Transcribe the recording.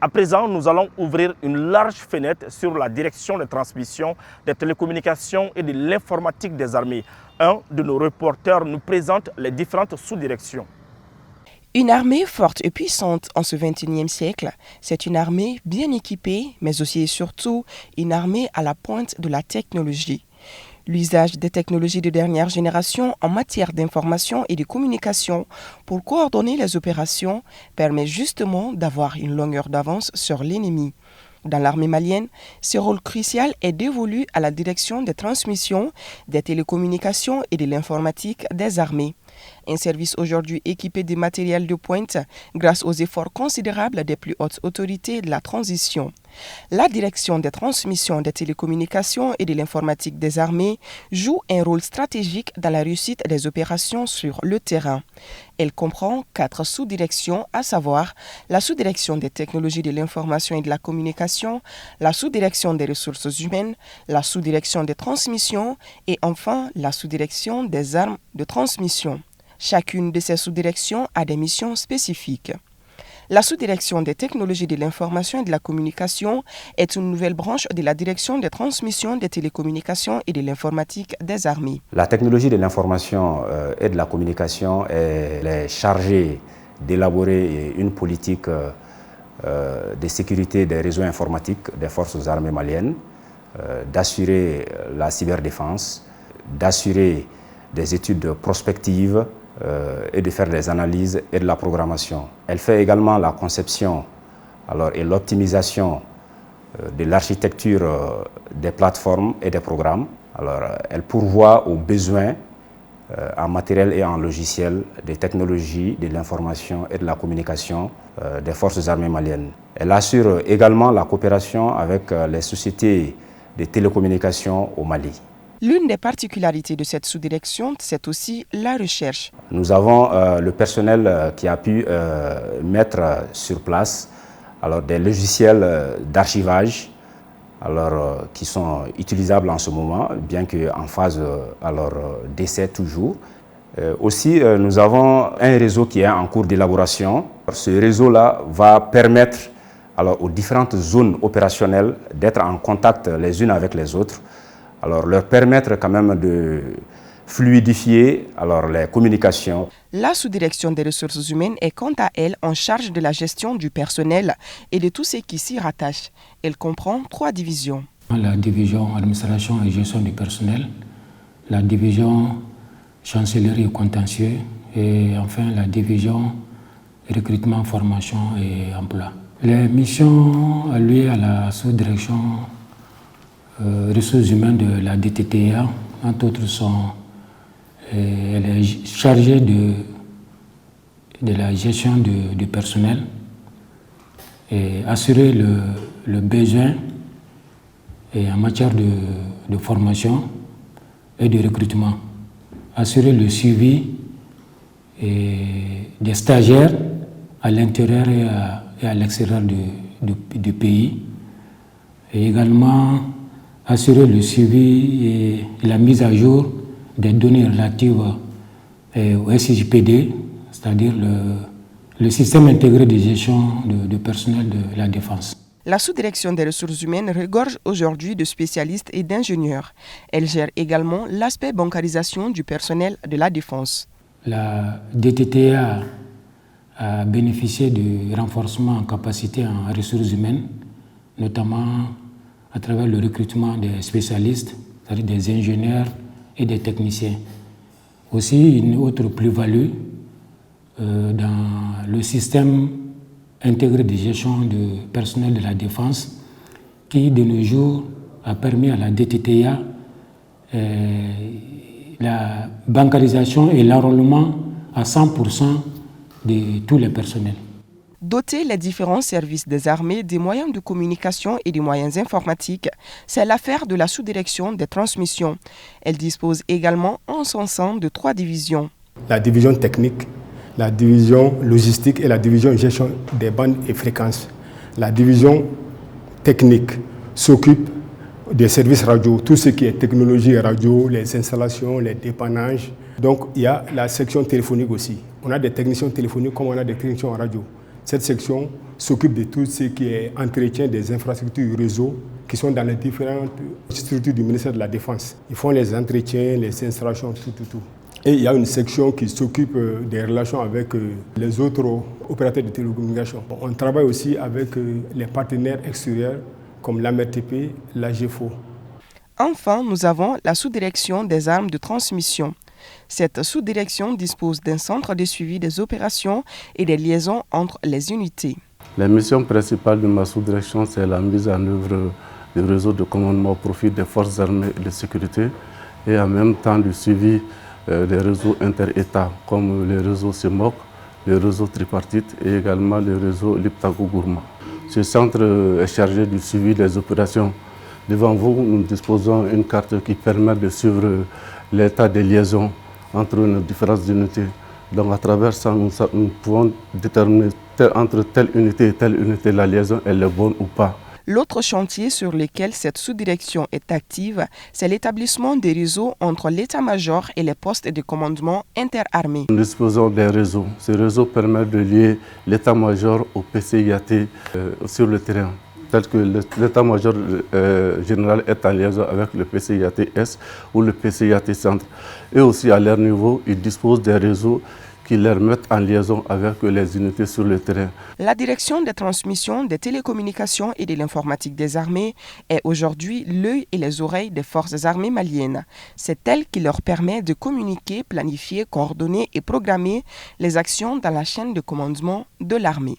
À présent, nous allons ouvrir une large fenêtre sur la direction de transmission des télécommunications et de l'informatique des armées. Un de nos reporters nous présente les différentes sous-directions. Une armée forte et puissante en ce XXIe siècle, c'est une armée bien équipée, mais aussi et surtout une armée à la pointe de la technologie. L'usage des technologies de dernière génération en matière d'information et de communication pour coordonner les opérations permet justement d'avoir une longueur d'avance sur l'ennemi. Dans l'armée malienne, ce rôle crucial est dévolu à la direction des transmissions, des télécommunications et de l'informatique des armées. Un service aujourd'hui équipé de matériel de pointe grâce aux efforts considérables des plus hautes autorités de la transition. La direction des transmissions des télécommunications et de l'informatique des armées joue un rôle stratégique dans la réussite des opérations sur le terrain. Elle comprend 4 sous-directions, à savoir la sous-direction des technologies de l'information et de la communication, la sous-direction des ressources humaines, la sous-direction des transmissions et enfin la sous-direction des armes de transmission. Chacune de ces sous-directions a des missions spécifiques. La sous-direction des technologies de l'information et de la communication est une nouvelle branche de la direction des transmissions des télécommunications et de l'informatique des armées. La technologie de l'information et de la communication est chargée d'élaborer une politique de sécurité des réseaux informatiques des forces armées maliennes, d'assurer la cyberdéfense, d'assurer des études prospectives, et de faire des analyses et de la programmation. Elle fait également la conception et l'optimisation de l'architecture des plateformes et des programmes. Elle pourvoit aux besoins en matériel et en logiciel des technologies de l'information et de la communication des forces armées maliennes. Elle assure également la coopération avec les sociétés de télécommunications au Mali. L'une des particularités de cette sous-direction, c'est aussi la recherche. Nous avons le personnel qui a pu mettre sur place des logiciels d'archivage qui sont utilisables en ce moment, bien qu'en phase d'essai toujours. Aussi, nous avons un réseau qui est en cours d'élaboration. Ce réseau-là va permettre aux différentes zones opérationnelles d'être en contact les unes avec les autres, leur permettre quand même de fluidifier les communications. La sous-direction des ressources humaines est quant à elle en charge de la gestion du personnel et de tout ce qui s'y rattache. Elle comprend 3 divisions. La division administration et gestion du personnel, la division chancellerie et contentieux et enfin la division recrutement, formation et emploi. Les missions liées à la sous-direction ressources humaines de la DTTA, entre autres, elle est chargée de la gestion du personnel et assurer le besoin en matière de formation et de recrutement, assurer le suivi des stagiaires à l'intérieur et à l'extérieur du pays, et également assurer le suivi et la mise à jour des données relatives au SIJPD, c'est-à-dire le système intégré de gestion de personnel de la défense. La sous-direction des ressources humaines regorge aujourd'hui de spécialistes et d'ingénieurs. Elle gère également l'aspect bancarisation du personnel de la défense. La DTTA a bénéficié du renforcement en capacité en ressources humaines, notamment à travers le recrutement des spécialistes, c'est-à-dire des ingénieurs et des techniciens. Aussi, une autre plus-value dans le système intégré de gestion du personnel de la défense qui, de nos jours, a permis à la DTTA la bancarisation et l'enrôlement à 100% de tous les personnels. Doter les différents services des armées des moyens de communication et des moyens informatiques, c'est l'affaire de la sous-direction des transmissions. Elle dispose également en son sein de 3 divisions. La division technique, la division logistique et la division gestion des bandes et fréquences. La division technique s'occupe des services radio, tout ce qui est technologie radio, les installations, les dépannages. Donc il y a la section téléphonique aussi. On a des techniciens téléphoniques comme on a des techniciens en radio. Cette section s'occupe de tout ce qui est entretien des infrastructures réseau qui sont dans les différentes structures du ministère de la Défense. Ils font les entretiens, les installations, tout. Et il y a une section qui s'occupe des relations avec les autres opérateurs de télécommunications. On travaille aussi avec les partenaires extérieurs comme l'AMRTP, l'AGFO. Enfin, nous avons la sous-direction des armes de transmission. Cette sous-direction dispose d'un centre de suivi des opérations et des liaisons entre les unités. La mission principale de ma sous-direction, c'est la mise en œuvre du réseau de commandement au profit des forces armées et de sécurité et en même temps du suivi des réseaux inter-États comme les réseaux CEMOC, les réseaux tripartites et également le réseau Liptako-Gourma. Ce centre est chargé du suivi des opérations. Devant vous, nous disposons d'une carte qui permet de suivre l'état des liaisons entre nos différentes unités. Donc à travers ça, nous pouvons déterminer entre telle unité et telle unité la liaison elle est bonne ou pas. L'autre chantier sur lequel cette sous-direction est active, c'est l'établissement des réseaux entre l'état-major et les postes de commandement interarmés. Nous disposons des réseaux. Ces réseaux permettent de lier l'état-major au PCIAT sur le terrain, tel que l'état-major général est en liaison avec le PCIAT-S ou le PCIAT Centre. Et aussi à leur niveau, ils disposent des réseaux qui leur mettent en liaison avec les unités sur le terrain. La direction des transmissions, des télécommunications et de l'informatique des armées est aujourd'hui l'œil et les oreilles des forces armées maliennes. C'est elle qui leur permet de communiquer, planifier, coordonner et programmer les actions dans la chaîne de commandement de l'armée.